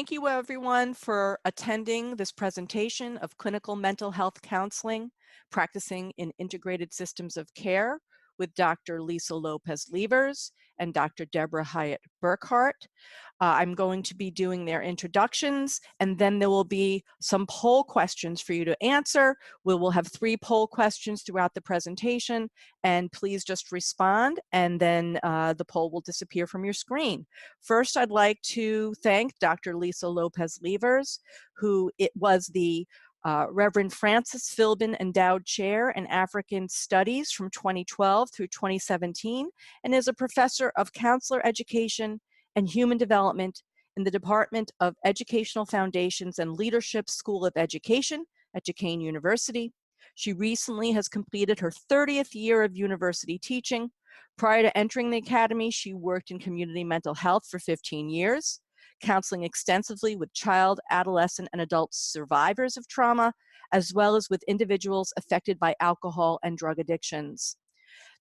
Thank you everyone for attending this presentation of clinical mental health counseling, practicing in integrated systems of care with Dr. Lisa Lopez-Levers and Dr. Debra Hyatt-Burkhart. I'm going to be doing their introductions, and then there will be some poll questions for you to answer. We will have 3 poll questions throughout the presentation, and please just respond, and then the poll will disappear from your screen. First, I'd like to thank Dr. Lisa Lopez-Levers, who was the Reverend Francis Philbin Endowed Chair in African Studies from 2012 through 2017, and is a professor of counselor education and human development in the Department of Educational Foundations and Leadership School of Education at Duquesne University. She recently has completed her 30th year of university teaching. Prior to entering the academy, she worked in community mental health for 15 years, counseling extensively with child, adolescent, and adult survivors of trauma, as well as with individuals affected by alcohol and drug addictions.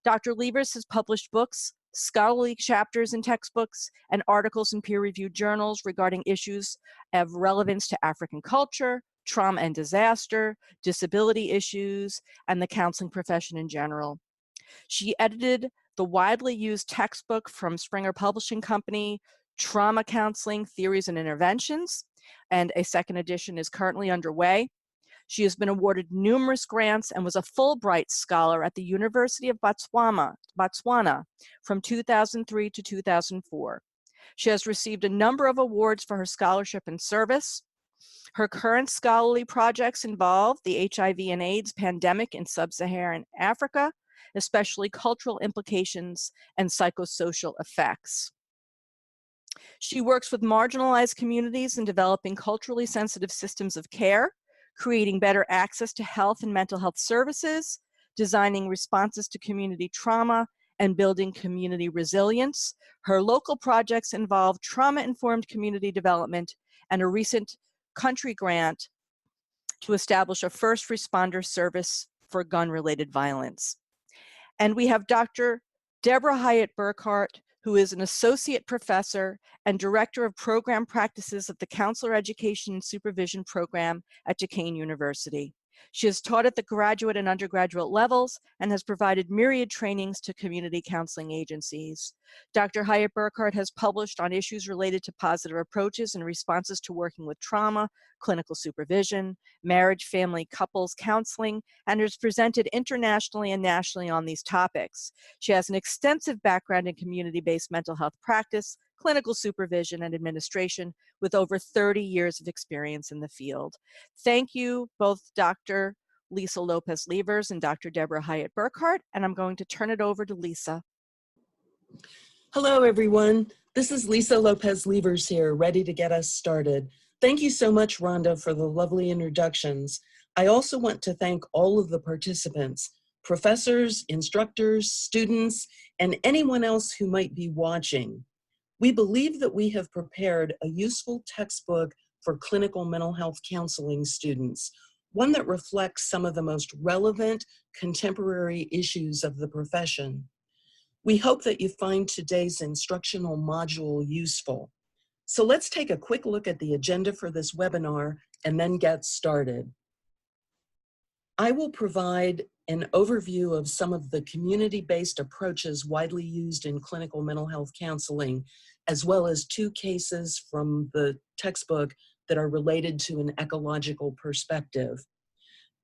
Dr. Levers has published books, scholarly chapters in textbooks, and articles in peer-reviewed journals regarding issues of relevance to African culture, trauma and disaster, disability issues, and the counseling profession in general. She edited the widely used textbook from Springer Publishing Company, Trauma Counseling, Theories and Interventions, and a second edition is currently underway. She has been awarded numerous grants and was a Fulbright Scholar at the University of Botswana from 2003 to 2004. She has received a number of awards for her scholarship and service. Her current scholarly projects involve the HIV and AIDS pandemic in sub-Saharan Africa, especially cultural implications and psychosocial effects. She works with marginalized communities in developing culturally sensitive systems of care, creating better access to health and mental health services, designing responses to community trauma, and building community resilience. Her local projects involve trauma-informed community development and a recent country grant to establish a first responder service for gun-related violence. And we have Dr. Debra Hyatt-Burkhart, who is an associate professor and director of program practices of the Counselor Education and Supervision Program at Duquesne University. She has taught at the graduate and undergraduate levels and has provided myriad trainings to community counseling agencies. Dr. Hyatt-Burkhart has published on issues related to positive approaches and responses to working with trauma, clinical supervision, marriage, family, couples counseling, and has presented internationally and nationally on these topics. She has an extensive background in community-based mental health practice, clinical supervision, and administration with over 30 years of experience in the field. Thank you, both Dr. Lisa Lopez-Levers and Dr. Debra Hyatt-Burkhart, and I'm going to turn it over to Lisa. Hello, everyone. This is Lisa Lopez-Levers here, ready to get us started. Thank you so much, Rhonda, for the lovely introductions. I also want to thank all of the participants, professors, instructors, students, and anyone else who might be watching. We believe that we have prepared a useful textbook for clinical mental health counseling students, one that reflects some of the most relevant contemporary issues of the profession. We hope that you find today's instructional module useful. So let's take a quick look at the agenda for this webinar and then get started. I will provide an overview of some of the community-based approaches widely used in clinical mental health counseling, as well as 2 cases from the textbook that are related to an ecological perspective.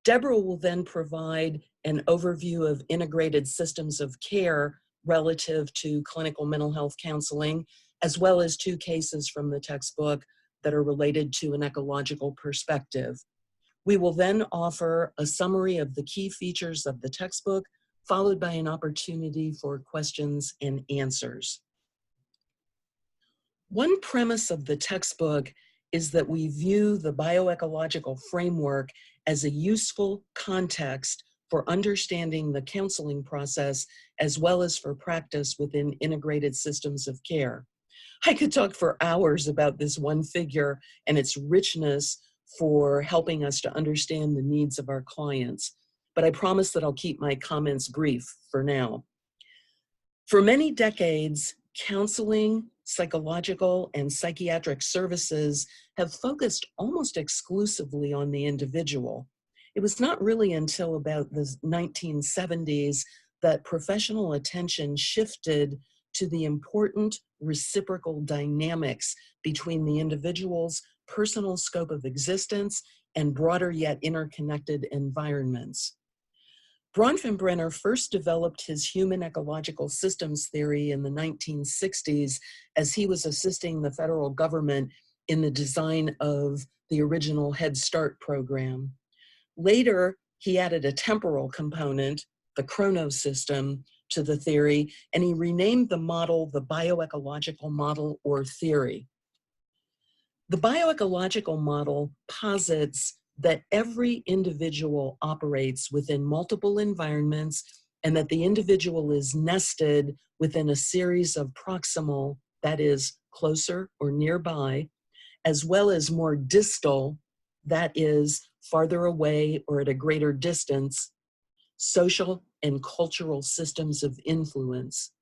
Debra will then provide an overview of integrated systems of care relative to clinical mental health counseling, as well as 2 cases from the textbook that are related to an ecological perspective. We will then offer a summary of the key features of the textbook, followed by an opportunity for questions and answers. One premise of the textbook is that we view the bioecological framework as a useful context for understanding the counseling process, as well as for practice within integrated systems of care. I could talk for hours about this one figure and its richness for helping us to understand the needs of our clients, but I promise that I'll keep my comments brief for now. For many decades, counseling psychological, and psychiatric services have focused almost exclusively on the individual. It was not really until about the 1970s that professional attention shifted to the important reciprocal dynamics between the individual's personal scope of existence and broader yet interconnected environments. Bronfenbrenner first developed his human ecological systems theory in the 1960s as he was assisting the federal government in the design of the original Head Start program. Later, he added a temporal component, the chronos system, to the theory, and he renamed the model the bio-ecological model or theory. The bio-ecological model posits that every individual operates within multiple environments and that the individual is nested within a series of proximal, that is, closer or nearby, as well as more distal, that is, farther away or at a greater distance, social and cultural systems of influence.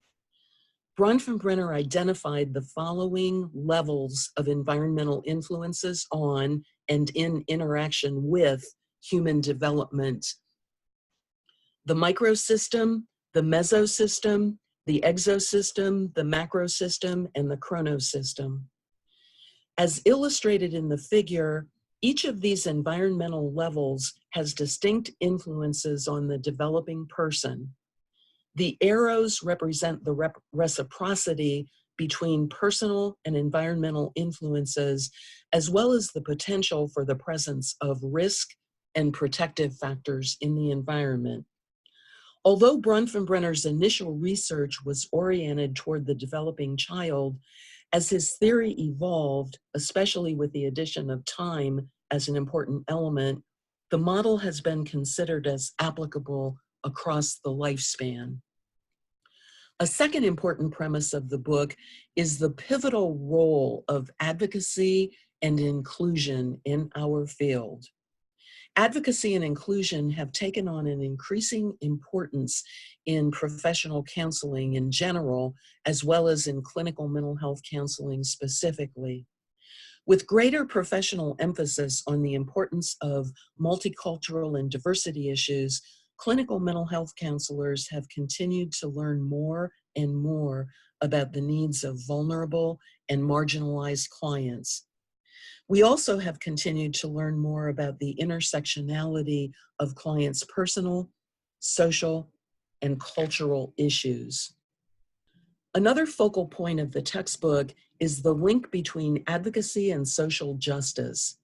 Bronfenbrenner identified the following levels of environmental influences on and in interaction with human development: the microsystem, the mesosystem, the exosystem, the macrosystem, and the chronosystem. As illustrated in the figure, each of these environmental levels has distinct influences on the developing person. The arrows represent the reciprocity between personal and environmental influences, as well as the potential for the presence of risk and protective factors in the environment. Although Bronfenbrenner's initial research was oriented toward the developing child, as his theory evolved, especially with the addition of time as an important element, the model has been considered as applicable across the lifespan. A second important premise of the book is the pivotal role of advocacy and inclusion in our field. Advocacy and inclusion have taken on an increasing importance in professional counseling in general, as well as in clinical mental health counseling specifically. With greater professional emphasis on the importance of multicultural and diversity issues, clinical mental health counselors have continued to learn more and more about the needs of vulnerable and marginalized clients. We also have continued to learn more about the intersectionality of clients' personal, social, and cultural issues. Another focal point of the textbook is the link between advocacy and social justice.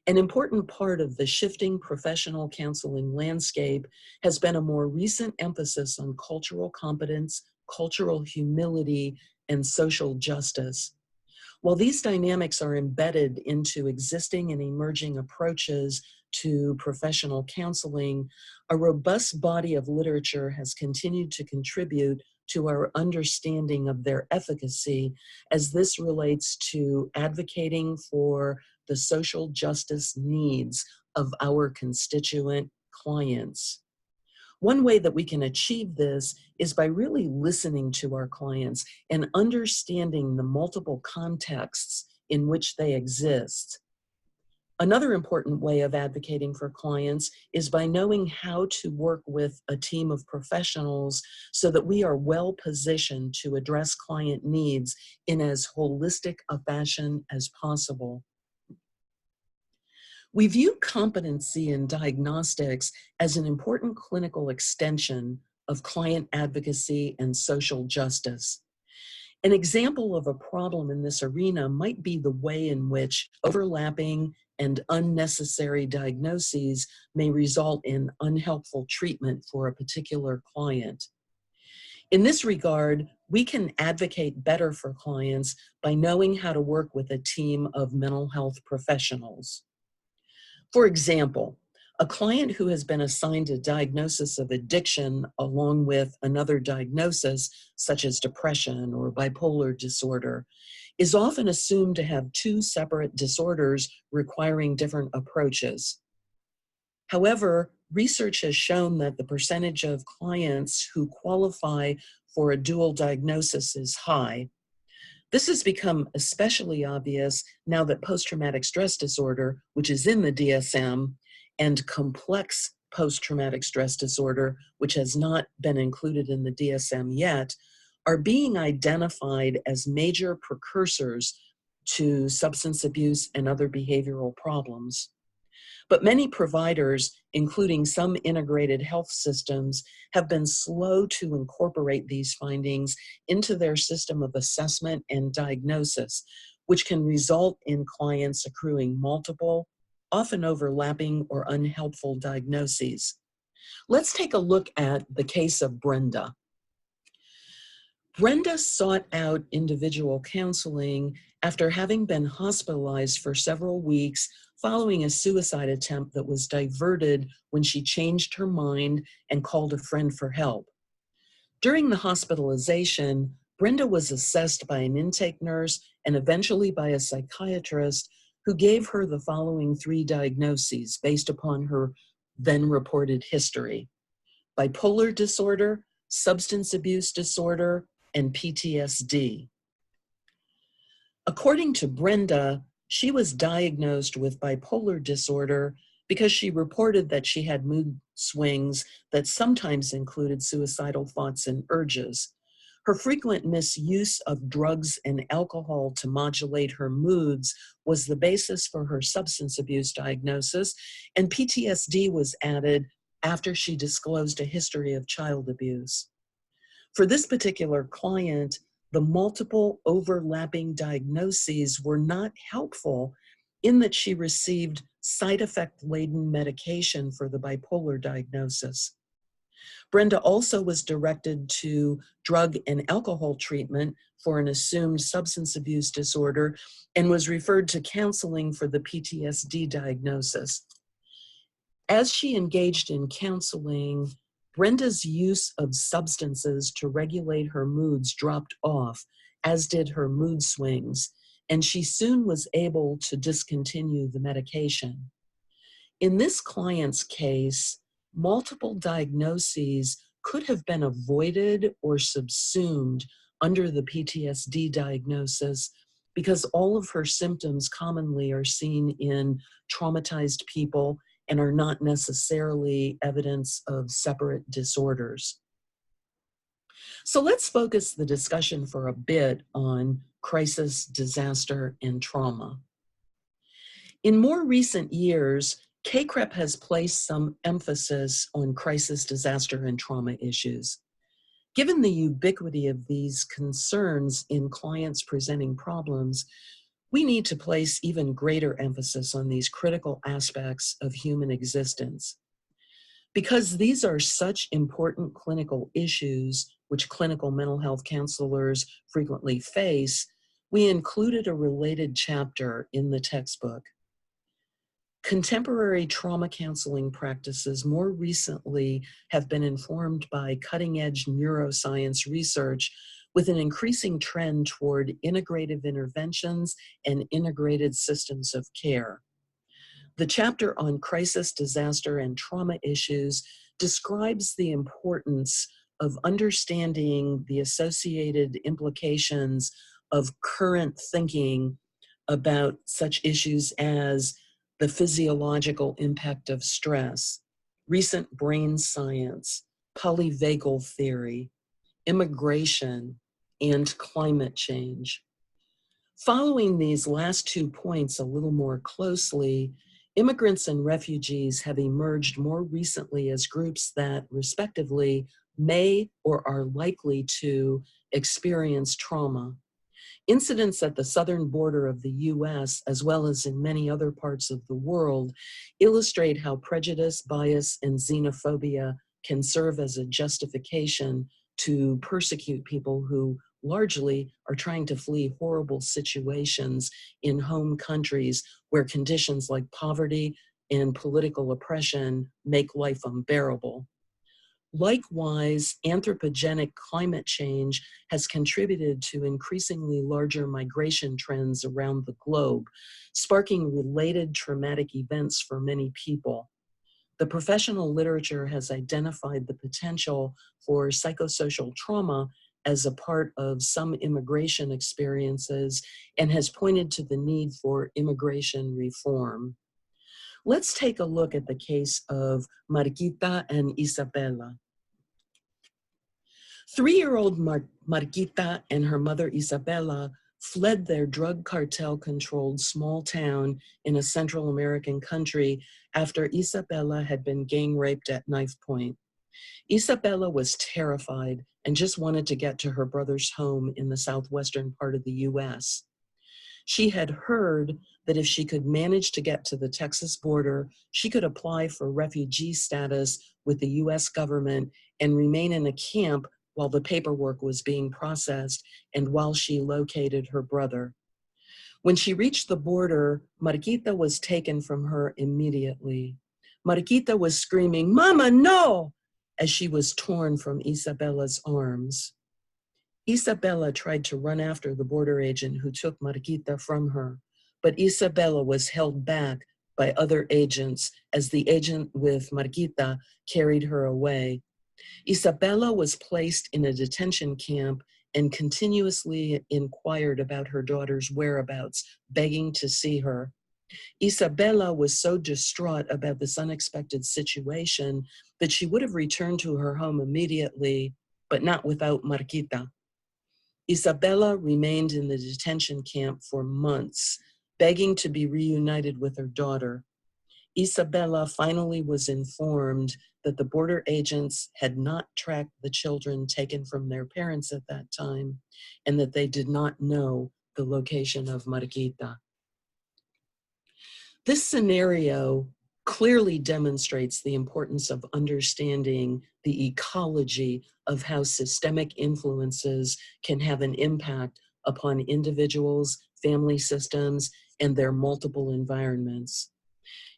An important part of the shifting professional counseling landscape has been a more recent emphasis on cultural competence, cultural humility, and social justice. While these dynamics are embedded into existing and emerging approaches to professional counseling, a robust body of literature has continued to contribute to our understanding of their efficacy as this relates to advocating for the social justice needs of our constituent clients. One way that we can achieve this is by really listening to our clients and understanding the multiple contexts in which they exist. Another important way of advocating for clients is by knowing how to work with a team of professionals so that we are well positioned to address client needs in as holistic a fashion as possible. We view competency in diagnostics as an important clinical extension of client advocacy and social justice. An example of a problem in this arena might be the way in which overlapping and unnecessary diagnoses may result in unhelpful treatment for a particular client. In this regard, we can advocate better for clients by knowing how to work with a team of mental health professionals. For example, a client who has been assigned a diagnosis of addiction along with another diagnosis, such as depression or bipolar disorder, is often assumed to have two separate disorders requiring different approaches. However, research has shown that the percentage of clients who qualify for a dual diagnosis is high. This has become especially obvious now that post-traumatic stress disorder, which is in the DSM, and complex post-traumatic stress disorder, which has not been included in the DSM yet, are being identified as major precursors to substance abuse and other behavioral problems. But many providers, including some integrated health systems, have been slow to incorporate these findings into their system of assessment and diagnosis, which can result in clients accruing multiple, often overlapping or unhelpful diagnoses. Let's take a look at the case of Brenda. Brenda sought out individual counseling after having been hospitalized for several weeks following a suicide attempt that was diverted when she changed her mind and called a friend for help. During the hospitalization, Brenda was assessed by an intake nurse and eventually by a psychiatrist who gave her the following 3 diagnoses based upon her then reported history: bipolar disorder, substance abuse disorder, and PTSD. According to Brenda, she was diagnosed with bipolar disorder because she reported that she had mood swings that sometimes included suicidal thoughts and urges. Her frequent misuse of drugs and alcohol to modulate her moods was the basis for her substance abuse diagnosis, and PTSD was added after she disclosed a history of child abuse. For this particular client, the multiple overlapping diagnoses were not helpful in that she received side effect-laden medication for the bipolar diagnosis. Brenda also was directed to drug and alcohol treatment for an assumed substance abuse disorder and was referred to counseling for the PTSD diagnosis. As she engaged in counseling, Brenda's use of substances to regulate her moods dropped off, as did her mood swings, and she soon was able to discontinue the medication. In this client's case, multiple diagnoses could have been avoided or subsumed under the PTSD diagnosis because all of her symptoms commonly are seen in traumatized people and are not necessarily evidence of separate disorders. So let's focus the discussion for a bit on crisis, disaster, and trauma. In more recent years, CACREP has placed some emphasis on crisis, disaster, and trauma issues. Given the ubiquity of these concerns in clients presenting problems, we need to place even greater emphasis on these critical aspects of human existence. Because these are such important clinical issues, which clinical mental health counselors frequently face, we included a related chapter in the textbook. Contemporary trauma counseling practices more recently have been informed by cutting-edge neuroscience research with an increasing trend toward integrative interventions and integrated systems of care. The chapter on crisis, disaster, and trauma issues describes the importance of understanding the associated implications of current thinking about such issues as the physiological impact of stress, recent brain science, polyvagal theory, immigration, and climate change. Following these last 2 points a little more closely, immigrants and refugees have emerged more recently as groups that, respectively, may or are likely to experience trauma. Incidents at the southern border of the US, as well as in many other parts of the world, illustrate how prejudice, bias, and xenophobia can serve as a justification to persecute people who largely are trying to flee horrible situations in home countries where conditions like poverty and political oppression make life unbearable. Likewise, anthropogenic climate change has contributed to increasingly larger migration trends around the globe, sparking related traumatic events for many people. The professional literature has identified the potential for psychosocial trauma as a part of some immigration experiences and has pointed to the need for immigration reform. Let's take a look at the case of Marquita and Isabella. 3-year-old Marquita and her mother Isabella fled their drug cartel-controlled small town in a Central American country after Isabella had been gang raped at knife point. Isabella was terrified and just wanted to get to her brother's home in the southwestern part of the US. She had heard that if she could manage to get to the Texas border, she could apply for refugee status with the US government and remain in a camp while the paperwork was being processed and while she located her brother. When she reached the border, Marquita was taken from her immediately. Marquita was screaming, "Mama, no!" as she was torn from Isabella's arms. Isabella tried to run after the border agent who took Marquita from her, but Isabella was held back by other agents as the agent with Marquita carried her away. Isabella was placed in a detention camp and continuously inquired about her daughter's whereabouts, begging to see her. Isabella was so distraught about this unexpected situation that she would have returned to her home immediately, but not without Marquita. Isabella remained in the detention camp for months, begging to be reunited with her daughter. Isabella finally was informed that the border agents had not tracked the children taken from their parents at that time and that they did not know the location of Marquita. This scenario clearly demonstrates the importance of understanding the ecology of how systemic influences can have an impact upon individuals, family systems, and their multiple environments.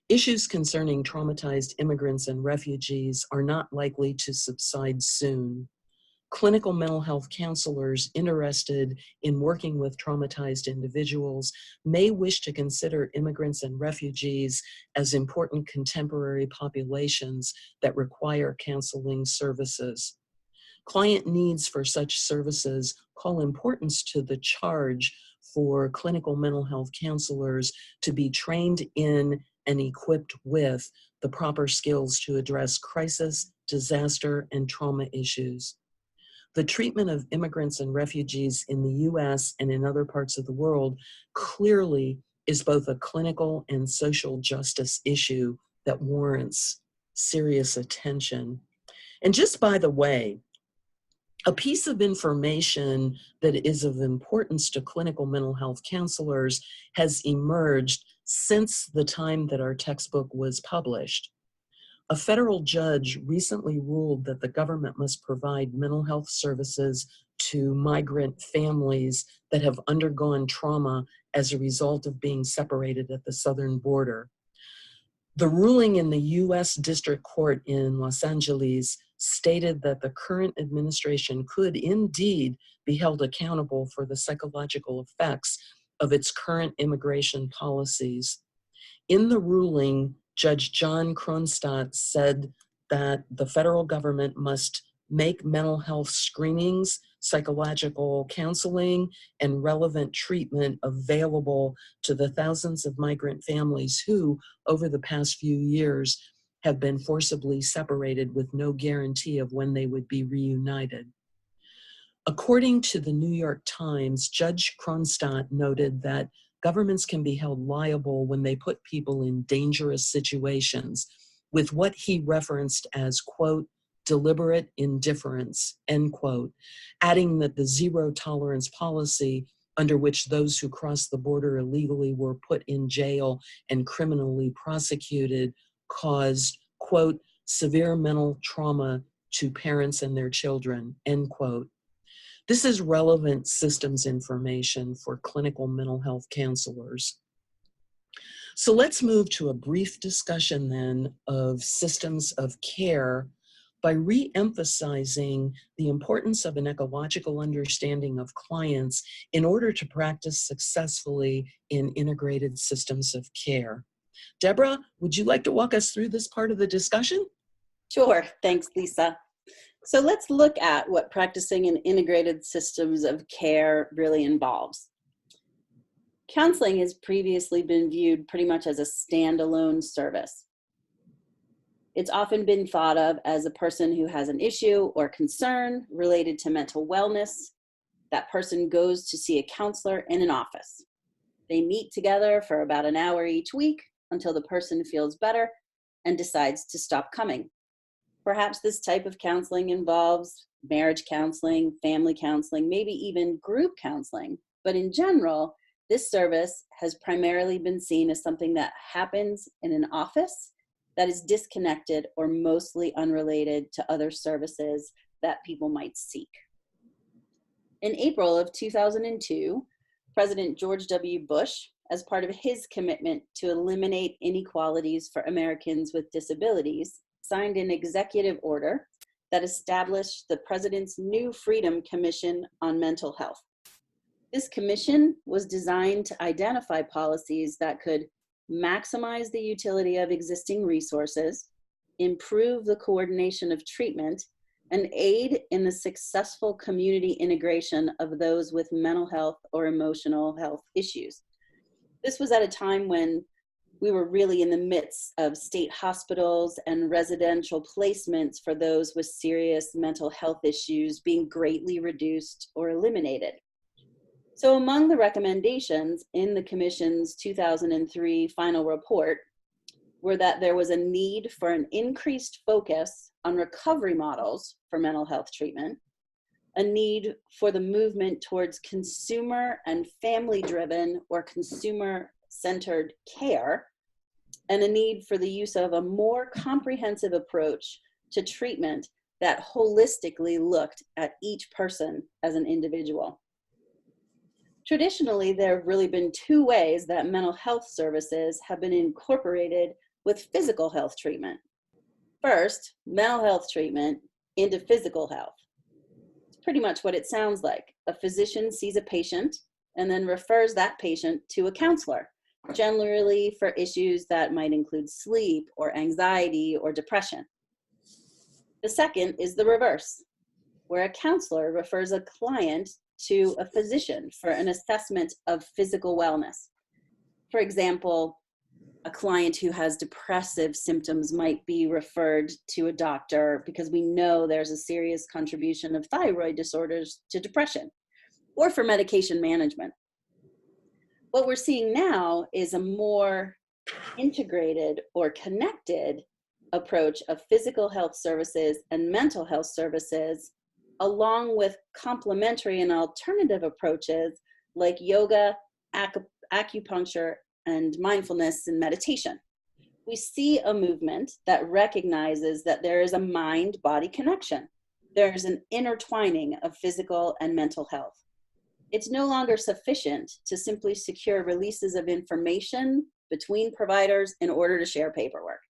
Issues concerning traumatized immigrants and refugees are not likely to subside soon. Clinical mental health counselors interested in working with traumatized individuals may wish to consider immigrants and refugees as important contemporary populations that require counseling services. Client needs for such services call importance to the charge for clinical mental health counselors to be trained in and equipped with the proper skills to address crisis, disaster, and trauma issues. The treatment of immigrants and refugees in the US and in other parts of the world clearly is both a clinical and social justice issue that warrants serious attention. And just by the way, a piece of information that is of importance to clinical mental health counselors has emerged since the time that our textbook was published. A federal judge recently ruled that the government must provide mental health services to migrant families that have undergone trauma as a result of being separated at the southern border. The ruling in the US District Court in Los Angeles stated that the current administration could indeed be held accountable for the psychological effects of its current immigration policies. In the ruling, Judge John Kronstadt said that the federal government must make mental health screenings, psychological counseling, and relevant treatment available to the thousands of migrant families who, over the past few years, have been forcibly separated with no guarantee of when they would be reunited. According to the New York Times, Judge Kronstadt noted that governments can be held liable when they put people in dangerous situations with what he referenced as, quote, deliberate indifference, end quote, adding that the zero tolerance policy under which those who crossed the border illegally were put in jail and criminally prosecuted caused, quote, severe mental trauma to parents and their children, end quote. This is relevant systems information for clinical mental health counselors. So let's move to a brief discussion then of systems of care by re-emphasizing the importance of an ecological understanding of clients in order to practice successfully in integrated systems of care. Debra, would you like to walk us through this part of the discussion? Sure, thanks, Lisa. So let's look at what practicing in integrated systems of care really involves. Counseling has previously been viewed pretty much as a standalone service. It's often been thought of as a person who has an issue or concern related to mental wellness. That person goes to see a counselor in an office. They meet together for about an hour each week until the person feels better and decides to stop coming. Perhaps this type of counseling involves marriage counseling, family counseling, maybe even group counseling. But in general, this service has primarily been seen as something that happens in an office that is disconnected or mostly unrelated to other services that people might seek. In April of 2002, President George W. Bush, as part of his commitment to eliminate inequalities for Americans with disabilities, signed an executive order that established the President's new Freedom Commission on Mental Health. This commission was designed to identify policies that could maximize the utility of existing resources, improve the coordination of treatment, and aid in the successful community integration of those with mental health or emotional health issues. This was at a time when we were really in the midst of state hospitals and residential placements for those with serious mental health issues being greatly reduced or eliminated. So among the recommendations in the Commission's 2003 final report were that there was a need for an increased focus on recovery models for mental health treatment, a need for the movement towards consumer and family-driven or consumer-centered care, and a need for the use of a more comprehensive approach to treatment that holistically looked at each person as an individual. Traditionally, there have really been two ways that mental health services have been incorporated with physical health treatment. First, mental health treatment into physical health. It's pretty much what it sounds like. A physician sees a patient and then refers that patient to a counselor, generally for issues that might include sleep or anxiety or depression. The second is the reverse, where a counselor refers a client to a physician for an assessment of physical wellness. For example, a client who has depressive symptoms might be referred to a doctor because we know there's a serious contribution of thyroid disorders to depression, or for medication management. What we're seeing now is a more integrated or connected approach of physical health services and mental health services, along with complementary and alternative approaches like yoga, acupuncture, and mindfulness and meditation. We see a movement that recognizes that there is a mind-body connection. There's an intertwining of physical and mental health. It's no longer sufficient to simply secure releases of information between providers in order to share paperwork.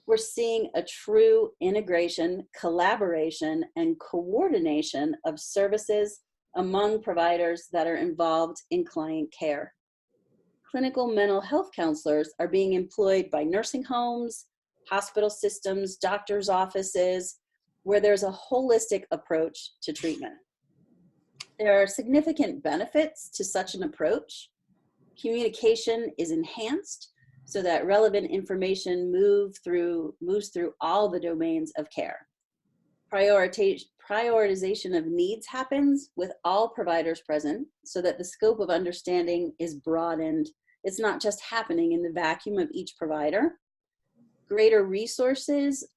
We're seeing a true integration, collaboration, and coordination of services among providers that are involved in client care. Clinical mental health counselors are being employed by nursing homes, hospital systems, doctors' offices, where there's a holistic approach to treatment. There are significant benefits to such an approach. Communication is enhanced so that relevant information moves through all the domains of care. Prioritization of needs happens with all providers present so that the scope of understanding is broadened. It's not just happening in the vacuum of each provider. Greater resources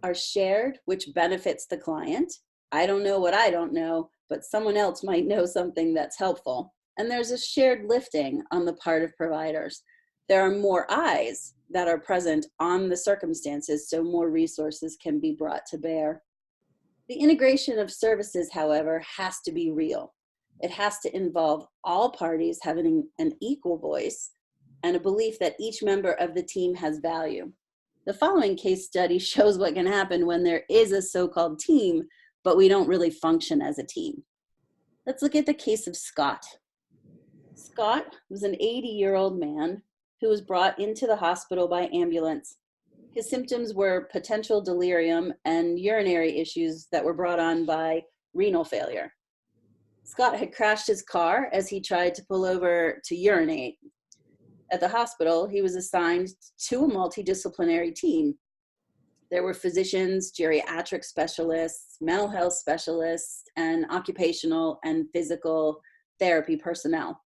are shared, which benefits the client. I don't know what I don't know, but someone else might know something that's helpful. And there's a shared lifting on the part of providers. There are more eyes that are present on the circumstances, so more resources can be brought to bear. The integration of services, however, has to be real. It has to involve all parties having an equal voice and a belief that each member of the team has value. The following case study shows what can happen when there is a so-called team, but we don't really function as a team. Let's look at the case of Scott. Scott was an 80-year-old man who was brought into the hospital by ambulance. His symptoms were potential delirium and urinary issues that were brought on by renal failure. Scott had crashed his car as he tried to pull over to urinate. At the hospital, he was assigned to a multidisciplinary team. There were physicians, geriatric specialists, mental health specialists, and occupational and physical therapy personnel.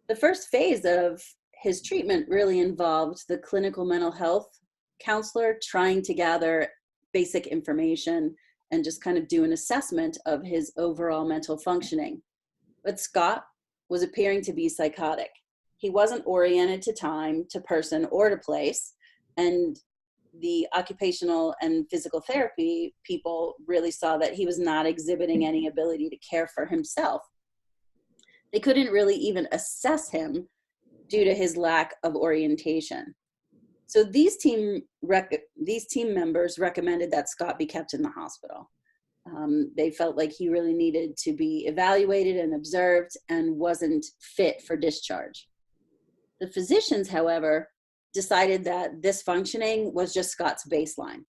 The first phase of his treatment really involved the clinical mental health counselor trying to gather basic information and just kind of do an assessment of his overall mental functioning. But Scott was appearing to be psychotic. He wasn't oriented to time, to person, or to place, and the occupational and physical therapy people really saw that he was not exhibiting any ability to care for himself. They couldn't really even assess him due to his lack of orientation. So these team members recommended that Scott be kept in the hospital. They felt like he really needed to be evaluated and observed and wasn't fit for discharge. The physicians, however, decided that this functioning was just Scott's baseline.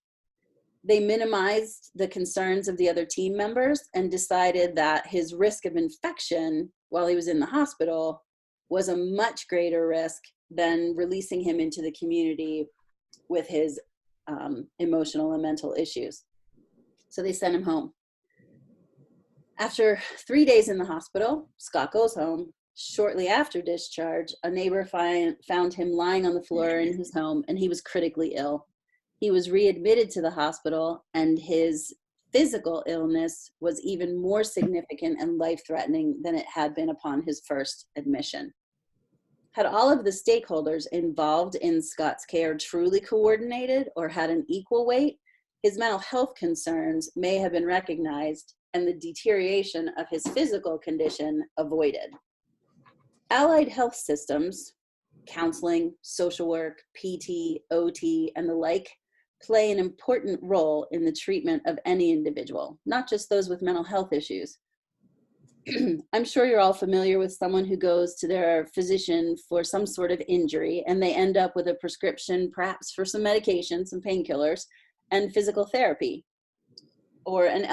They minimized the concerns of the other team members and decided that his risk of infection while he was in the hospital was a much greater risk than releasing him into the community with his emotional and mental issues. So they sent him home. After 3 days in the hospital, Scott goes home. Shortly after discharge, a neighbor found him lying on the floor in his home, and he was critically ill. He was readmitted to the hospital, and his physical illness was even more significant and life-threatening than it had been upon his first admission. Had all of the stakeholders involved in Scott's care truly coordinated or had an equal weight, his mental health concerns may have been recognized and the deterioration of his physical condition avoided. Allied health systems, counseling, social work, PT, OT, and the like, play an important role in the treatment of any individual, not just those with mental health issues. I'm sure you're all familiar with someone who goes to their physician for some sort of injury and they end up with a prescription perhaps for some medication, some painkillers, and physical therapy. Or an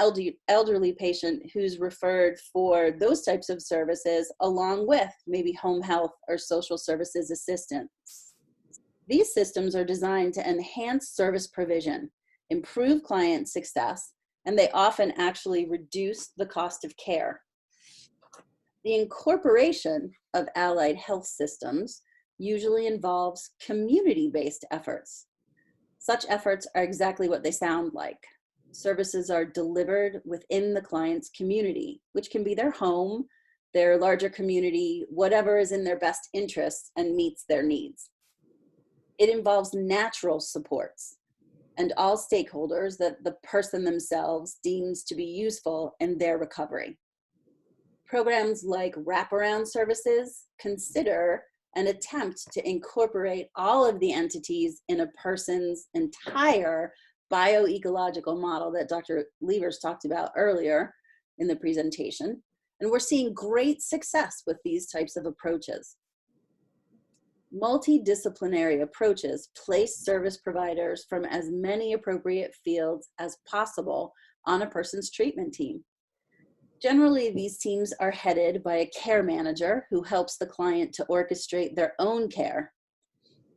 elderly patient who's referred for those types of services along with maybe home health or social services assistance. These systems are designed to enhance service provision, improve client success, and they often actually reduce the cost of care. The incorporation of allied health systems usually involves community-based efforts. Such efforts are exactly what they sound like. Services are delivered within the client's community, which can be their home, their larger community, whatever is in their best interests and meets their needs. It involves natural supports and all stakeholders that the person themselves deems to be useful in their recovery. Programs like wraparound services consider and attempt to incorporate all of the entities in a person's entire bio-ecological model that Dr. Levers talked about earlier in the presentation. And we're seeing great success with these types of approaches. Multidisciplinary approaches place service providers from as many appropriate fields as possible on a person's treatment team. Generally, these teams are headed by a care manager who helps the client to orchestrate their own care.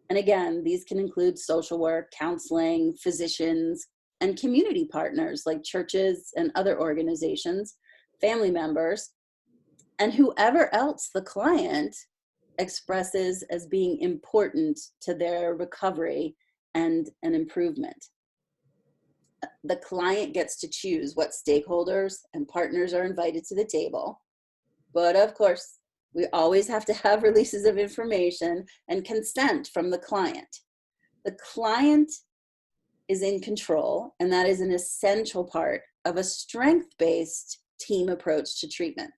And again, these can include social work, counseling, physicians, and community partners like churches and other organizations, family members, and whoever else the client expresses as being important to their recovery and an improvement. The client gets to choose what stakeholders and partners are invited to the table. But of course, we always have to have releases of information and consent from the client. The client is in control, and that is an essential part of a strength-based team approach to treatment.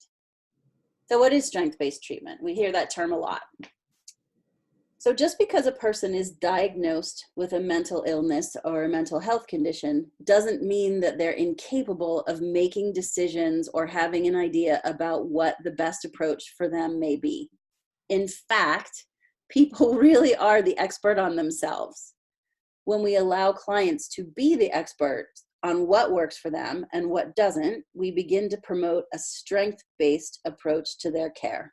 So what is strength-based treatment? We hear that term a lot. So just because a person is diagnosed with a mental illness or a mental health condition doesn't mean that they're incapable of making decisions or having an idea about what the best approach for them may be. In fact, people really are the expert on themselves. When we allow clients to be the experts on what works for them and what doesn't, we begin to promote a strength-based approach to their care.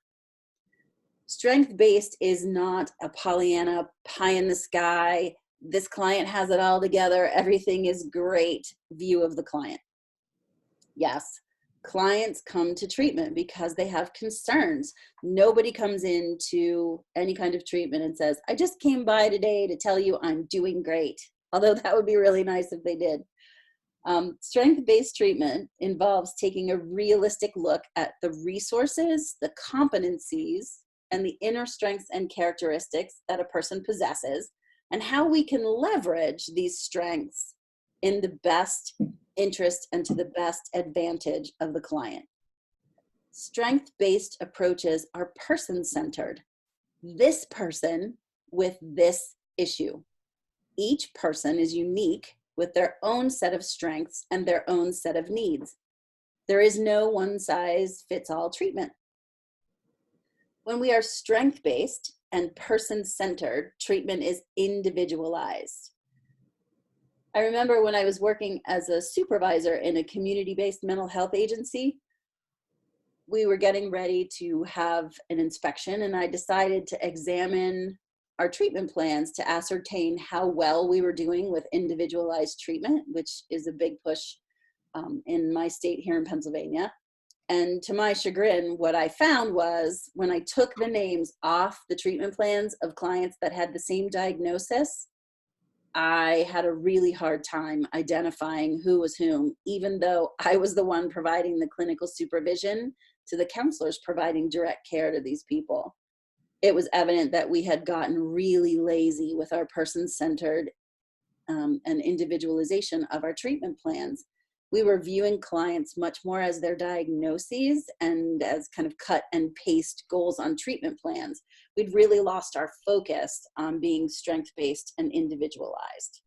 Strength-based is not a Pollyanna, pie in the sky, this client has it all together, everything is great view of the client. Yes, clients come to treatment because they have concerns. Nobody comes into any kind of treatment and says, I just came by today to tell you I'm doing great. Although that would be really nice if they did. Strength-based treatment involves taking a realistic look at the resources, the competencies, and the inner strengths and characteristics that a person possesses, and how we can leverage these strengths in the best interest and to the best advantage of the client. Strength-based approaches are person-centered. This person with this issue. Each person is unique with their own set of strengths and their own set of needs. There is no one-size-fits-all treatment. When we are strength-based and person-centered, treatment is individualized. I remember when I was working as a supervisor in a community-based mental health agency, we were getting ready to have an inspection, and I decided to examine our treatment plans to ascertain how well we were doing with individualized treatment, which is a big push in my state here in Pennsylvania. And to my chagrin, what I found was when I took the names off the treatment plans of clients that had the same diagnosis, I had a really hard time identifying who was whom, even though I was the one providing the clinical supervision to the counselors providing direct care to these people. It was evident that we had gotten really lazy with our person-centered and individualization of our treatment plans. We were viewing clients much more as their diagnoses and as kind of cut and paste goals on treatment plans. We'd really lost our focus on being strength-based and individualized.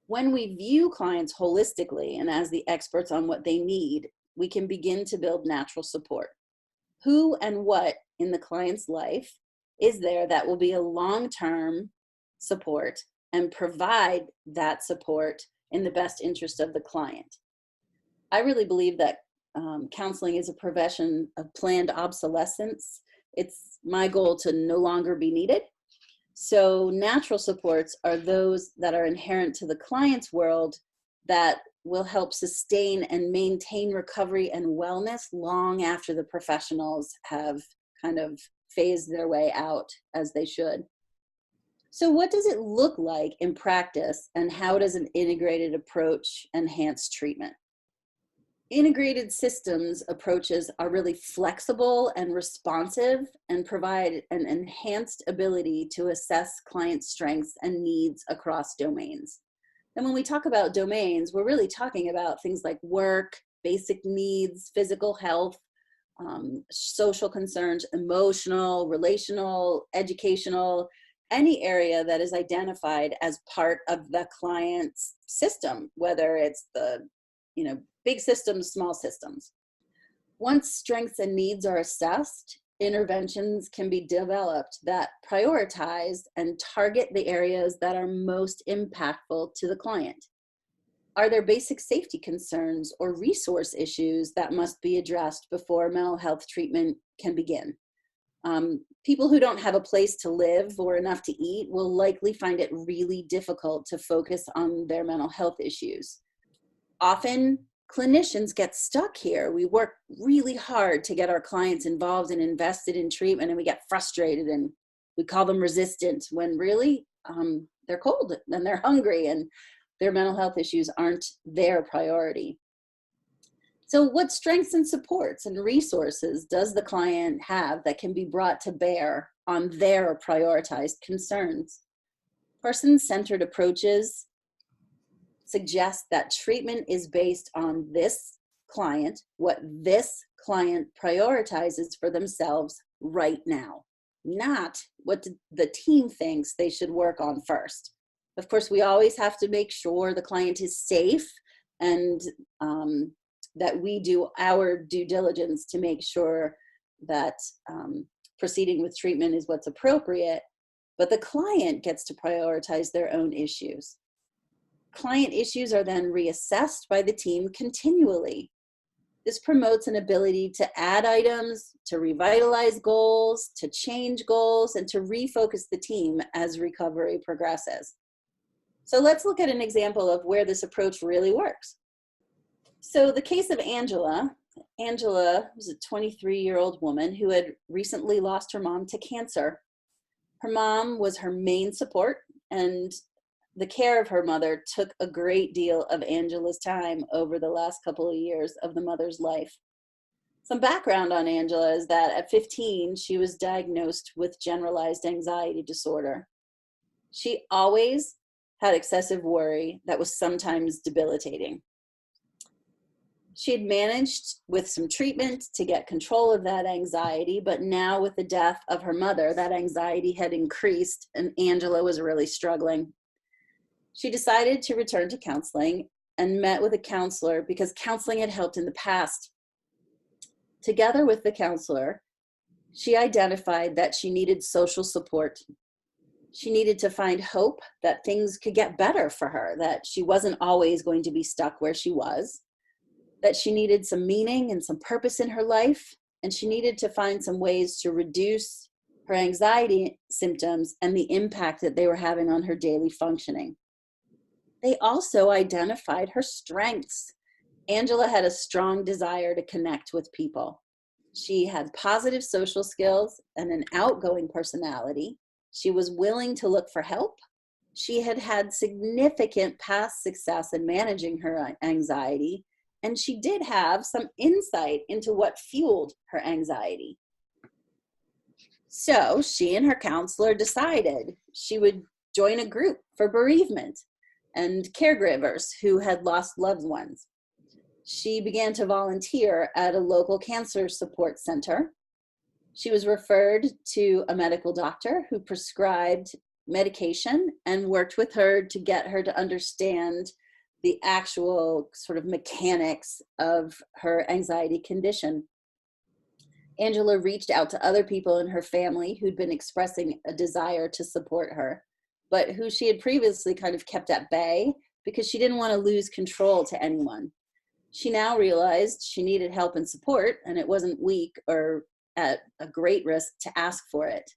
When we view clients holistically and as the experts on what they need, we can begin to build natural support. Who and what in the client's life is there that will be a long-term support and provide that support in the best interest of the client. I really believe that counseling is a profession of planned obsolescence. It's my goal to no longer be needed. So natural supports are those that are inherent to the client's world that will help sustain and maintain recovery and wellness long after the professionals have kind of phased their way out as they should. So what does it look like in practice, and how does an integrated approach enhance treatment? Integrated systems approaches are really flexible and responsive and provide an enhanced ability to assess client strengths and needs across domains. And when we talk about domains, we're really talking about things like work, basic needs, physical health, social concerns, emotional, relational, educational, any area that is identified as part of the client's system, whether it's the, big systems, small systems. Once strengths and needs are assessed, interventions can be developed that prioritize and target the areas that are most impactful to the client. Are there basic safety concerns or resource issues that must be addressed before mental health treatment can begin? People who don't have a place to live or enough to eat will likely find it really difficult to focus on their mental health issues. Often, clinicians get stuck here. We work really hard to get our clients involved and invested in treatment, and we get frustrated and we call them resistant when really they're cold and they're hungry and their mental health issues aren't their priority. So what strengths and supports and resources does the client have that can be brought to bear on their prioritized concerns? Person-centered approaches suggest that treatment is based on this client, what this client prioritizes for themselves right now, not what the team thinks they should work on first. Of course, we always have to make sure the client is safe and that we do our due diligence to make sure that proceeding with treatment is what's appropriate. but the client gets to prioritize their own issues. Client issues are then reassessed by the team continually. This promotes an ability to add items, to revitalize goals, to change goals, and to refocus the team as recovery progresses. So let's look at an example of where this approach really works. So the case of Angela. Angela was a 23-year-old woman who had recently lost her mom to cancer. Her mom was her main support, and the care of her mother took a great deal of Angela's time over the last couple of years of the mother's life. Some background on Angela is that at 15, she was diagnosed with generalized anxiety disorder. She always had excessive worry that was sometimes debilitating. She had managed with some treatment to get control of that anxiety, but now with the death of her mother, that anxiety had increased and Angela was really struggling. She decided to return to counseling and met with a counselor because counseling had helped in the past. Together with the counselor, she identified that she needed social support. She needed to find hope that things could get better for her, that she wasn't always going to be stuck where she was, that she needed some meaning and some purpose in her life, and she needed to find some ways to reduce her anxiety symptoms and the impact that they were having on her daily functioning. They also identified her strengths. Angela had a strong desire to connect with people. She had positive social skills and an outgoing personality. She was willing to look for help. She had had significant past success in managing her anxiety, and she did have some insight into what fueled her anxiety. So she and her counselor decided she would join a group for bereavement and caregivers who had lost loved ones. She began to volunteer at a local cancer support center. She was referred to a medical doctor who prescribed medication and worked with her to get her to understand the actual sort of mechanics of her anxiety condition. Angela reached out to other people in her family who'd been expressing a desire to support her, but who she had previously kind of kept at bay because she didn't want to lose control to anyone. She now realized she needed help and support, and it wasn't weak or at a great risk to ask for it.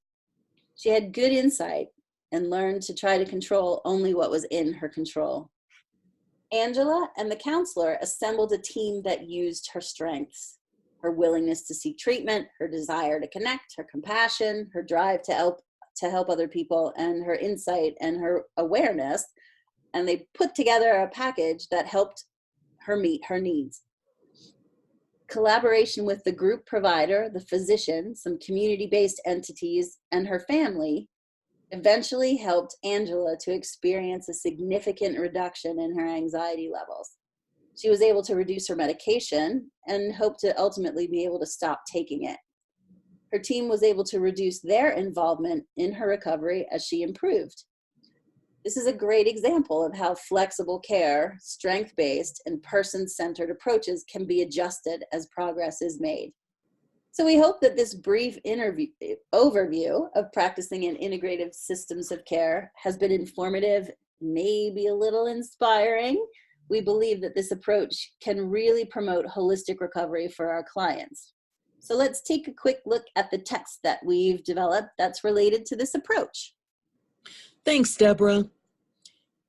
She had good insight and learned to try to control only what was in her control. Angela and the counselor assembled a team that used her strengths: her willingness to seek treatment, her desire to connect, her compassion, her drive to help other people, and her insight and her awareness. And they put together a package that helped her meet her needs. Collaboration with the group provider, the physician, some community-based entities, and her family eventually helped Angela to experience a significant reduction in her anxiety levels. She was able to reduce her medication and hoped to ultimately be able to stop taking it. Her team was able to reduce their involvement in her recovery as she improved. This is a great example of how flexible care, strength-based, and person-centered approaches can be adjusted as progress is made. So we hope that this brief overview of practicing in integrative systems of care has been informative, maybe a little inspiring. We believe that this approach can really promote holistic recovery for our clients. So let's take a quick look at the text that we've developed that's related to this approach. Thanks, Deborah.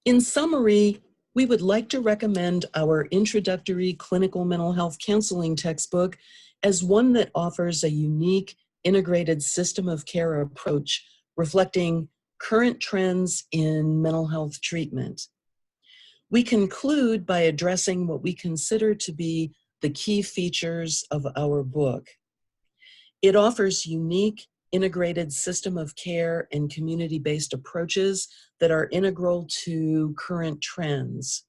In summary, we would like to recommend our introductory clinical mental health counseling textbook as one that offers a unique integrated system of care approach reflecting current trends in mental health treatment. We conclude by addressing what we consider to be the key features of our book. It offers unique integrated system of care and community-based approaches that are integral to current trends.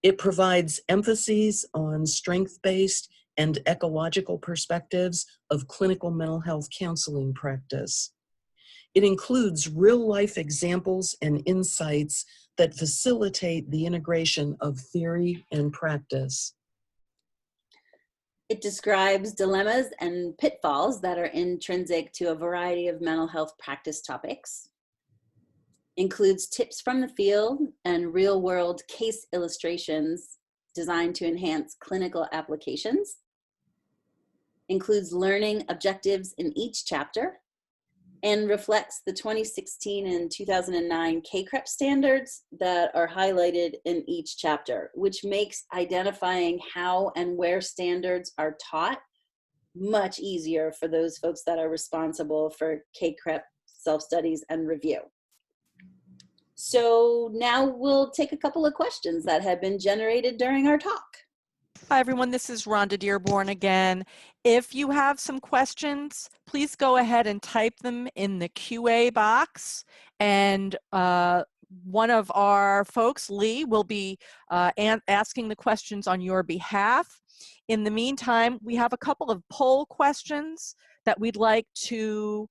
It provides emphases on strength-based and ecological perspectives of clinical mental health counseling practice. It includes real-life examples and insights that facilitate the integration of theory and practice. It describes dilemmas and pitfalls that are intrinsic to a variety of mental health practice topics. includes tips from the field and real-world case illustrations designed to enhance clinical applications, includes learning objectives in each chapter, and reflects the 2016 and 2009 CACREP standards that are highlighted in each chapter, which makes identifying how and where standards are taught much easier for those folks that are responsible for CACREP self-studies and review. So now we'll take a couple of questions that have been generated during our talk. Hi, everyone. This is Rhonda Dearborn again. If you have some questions, please go ahead and type them in the QA box. And one of our folks, Lee, will be asking the questions on your behalf. In the meantime, we have a couple of poll questions that we'd like to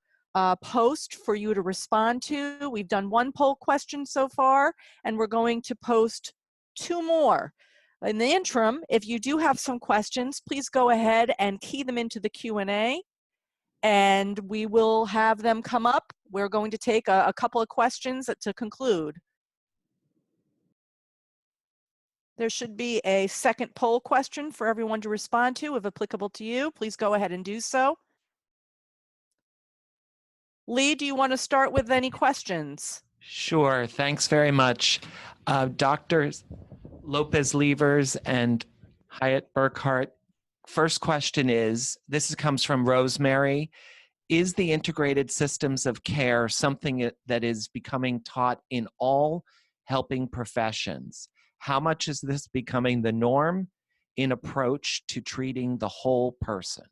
post for you to respond to. We've done one poll question so far, and we're going to post 2 more. In the interim, if you do have some questions, please go ahead and key them into the Q&A, and we will have them come up. We're going to take a couple of questions to conclude. There should be a second poll question for everyone to respond to, if applicable to you. Please go ahead and do so. Lee, do you want to start with any questions? Sure, thanks very much. Drs. Lopez Levers and Hyatt-Burkhart, first question is, this comes from Rosemary, is the integrated systems of care something that is becoming taught in all helping professions? How much is this becoming the norm in approach to treating the whole person?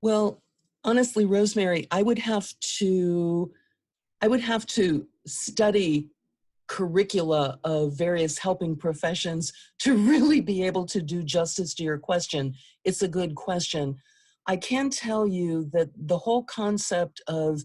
Well, honestly, Rosemary, I would have to study curricula of various helping professions to really be able to do justice to your question. It's a good question. I can tell you that the whole concept of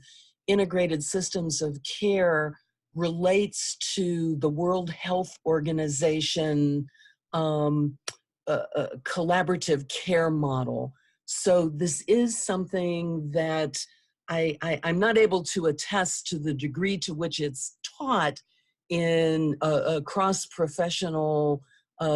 integrated systems of care relates to the World Health Organization collaborative care model. So this is something that I'm not able to attest to the degree to which it's taught in cross-professional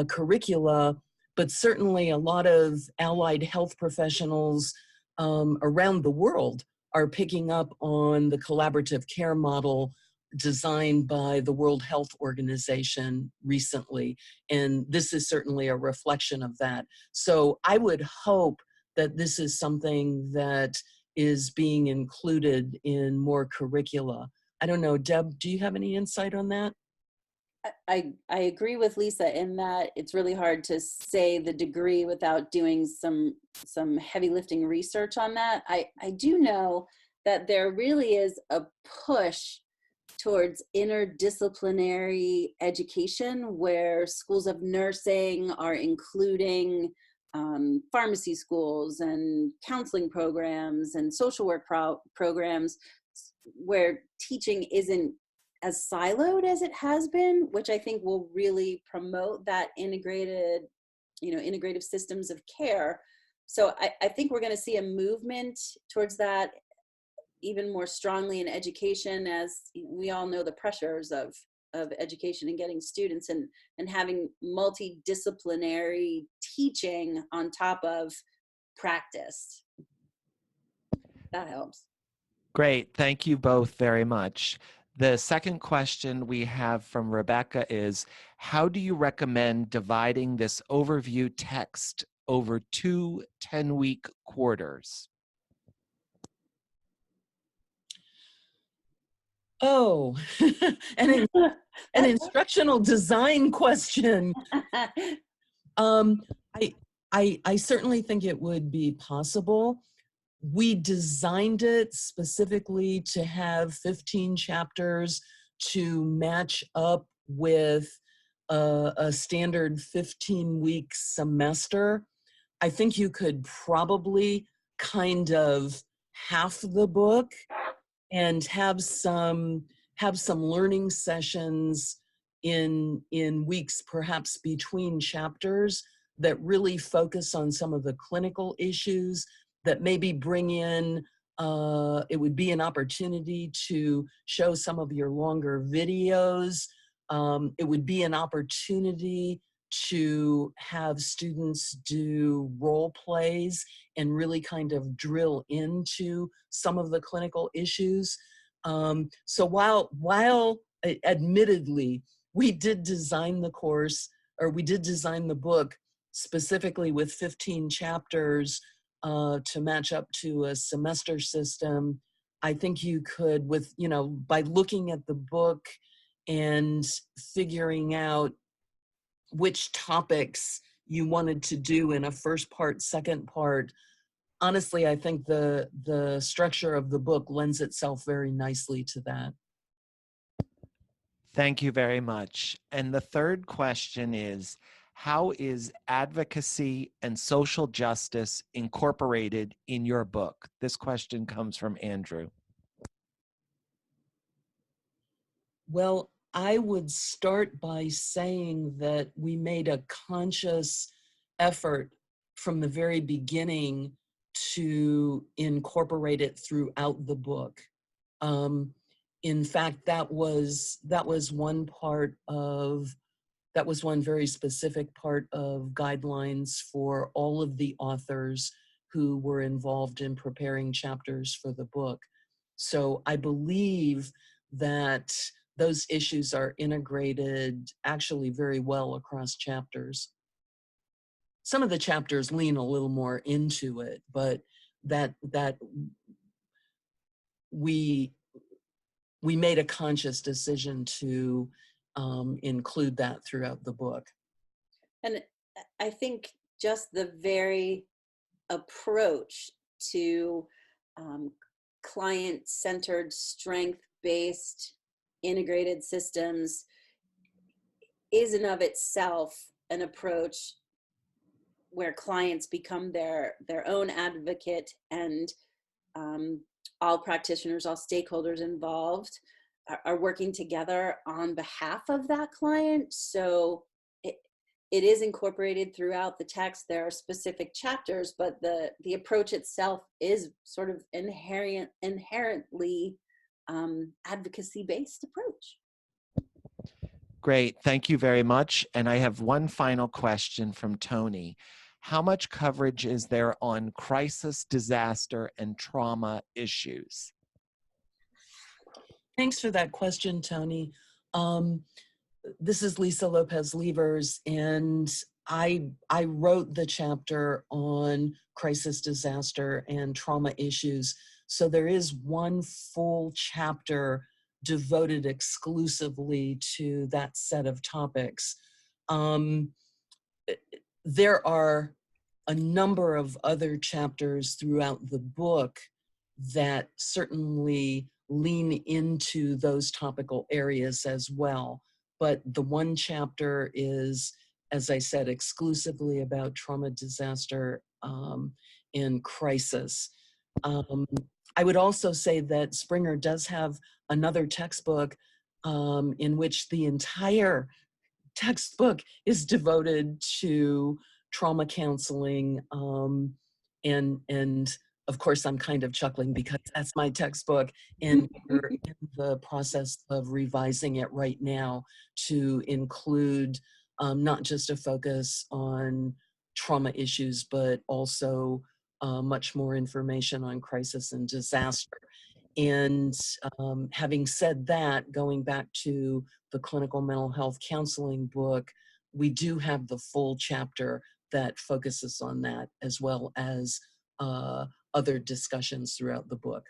curricula, but certainly a lot of allied health professionals around the world are picking up on the collaborative care model designed by the World Health Organization recently. And this is certainly a reflection of that. So I would hope that this is something that is being included in more curricula. I don't know, Deb, do you have any insight on that? I agree with Lisa in that it's really hard to say the degree without doing some heavy lifting research on that. I do know that there really is a push towards interdisciplinary education where schools of nursing are including pharmacy schools and counseling programs and social work programs where teaching isn't as siloed as it has been, which I think will really promote that integrated, integrative systems of care. So I think we're going to see a movement towards that even more strongly in education, as we all know the pressures of education and getting students and having multidisciplinary teaching on top of practice. That helps. Great, thank you both very much. The second question we have from Rebecca is, how do you recommend dividing this overview text over 2 10-week quarters? Oh, an instructional design question. I certainly think it would be possible. We designed it specifically to have 15 chapters to match up with a standard 15-week semester. I think you could probably kind of half the book and have some learning sessions in weeks, perhaps between chapters, that really focus on some of the clinical issues, that maybe bring in It would be an opportunity to show some of your longer videos. It would be an opportunity to have students do role plays and really kind of drill into some of the clinical issues. So while admittedly, we did design the course, or we did design the book specifically with 15 chapters to match up to a semester system, I think you could, with, you know, by looking at the book and figuring out which topics you wanted to do in a first part, second part, honestly, I think the structure of the book lends itself very nicely to that. Thank you very much. And the third question is, how is advocacy and social justice incorporated in your book? This question comes from Andrew. Well, I would start by saying that we made a conscious effort from the very beginning to incorporate it throughout the book. In fact, that was one very specific part of guidelines for all of the authors who were involved in preparing chapters for the book. So I believe that those issues are integrated actually very well across chapters. Some of the chapters lean a little more into it, but that we made a conscious decision to include that throughout the book. And I think just the very approach to client-centered, strength-based, integrated systems is in of itself an approach where clients become their own advocate, and all practitioners, all stakeholders involved are working together on behalf of that client. So it is incorporated throughout the text. There are specific chapters, but the approach itself is sort of inherently advocacy-based approach. Great, thank you very much. And I have one final question from Tony. How much coverage is there on crisis, disaster, and trauma issues? Thanks for that question, Tony. This is Lisa Lopez Levers, and I wrote the chapter on crisis, disaster, and trauma issues. So there is one full chapter devoted exclusively to that set of topics. There are a number of other chapters throughout the book that certainly lean into those topical areas as well. But the one chapter is, as I said, exclusively about trauma, disaster, and crisis. I would also say that Springer does have another textbook in which the entire textbook is devoted to trauma counseling. And of course, I'm kind of chuckling because that's my textbook, and we're in the process of revising it right now to include not just a focus on trauma issues, but also much more information on crisis and disaster. And having said that, going back to the clinical mental health counseling book, we do have the full chapter that focuses on that, as well as other discussions throughout the book.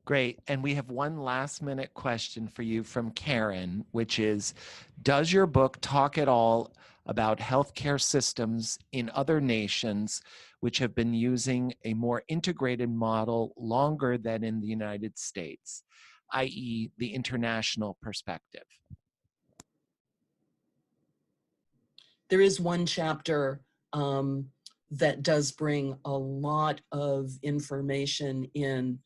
Great. And we have one last minute question for you from Karen, which is, does your book talk at all about healthcare systems in other nations which have been using a more integrated model longer than in the United States, i.e. the international perspective? There is one chapter that does bring a lot of information in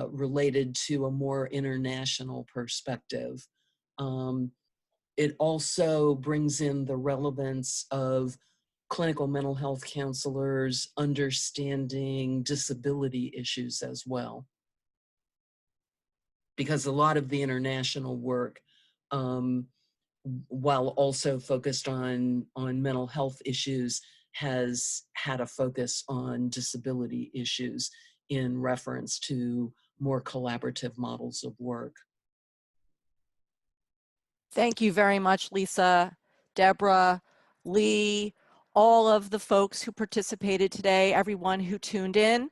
related to a more international perspective. It also brings in the relevance of clinical mental health counselors understanding disability issues as well. Because a lot of the international work, while also focused on mental health issues, has had a focus on disability issues in reference to more collaborative models of work. Thank you very much, Lisa, Deborah, Lee, all of the folks who participated today, everyone who tuned in.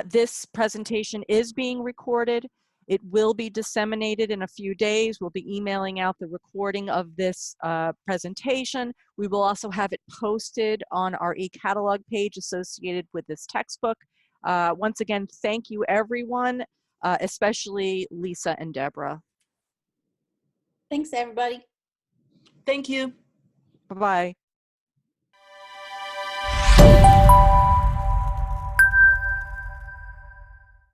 This presentation is being recorded. It will be disseminated in a few days. We'll be emailing out the recording of this presentation. We will also have it posted on our e-catalog page associated with this textbook. Once again, thank you, everyone, especially Lisa and Deborah. Thanks, everybody. Thank you. Bye-bye.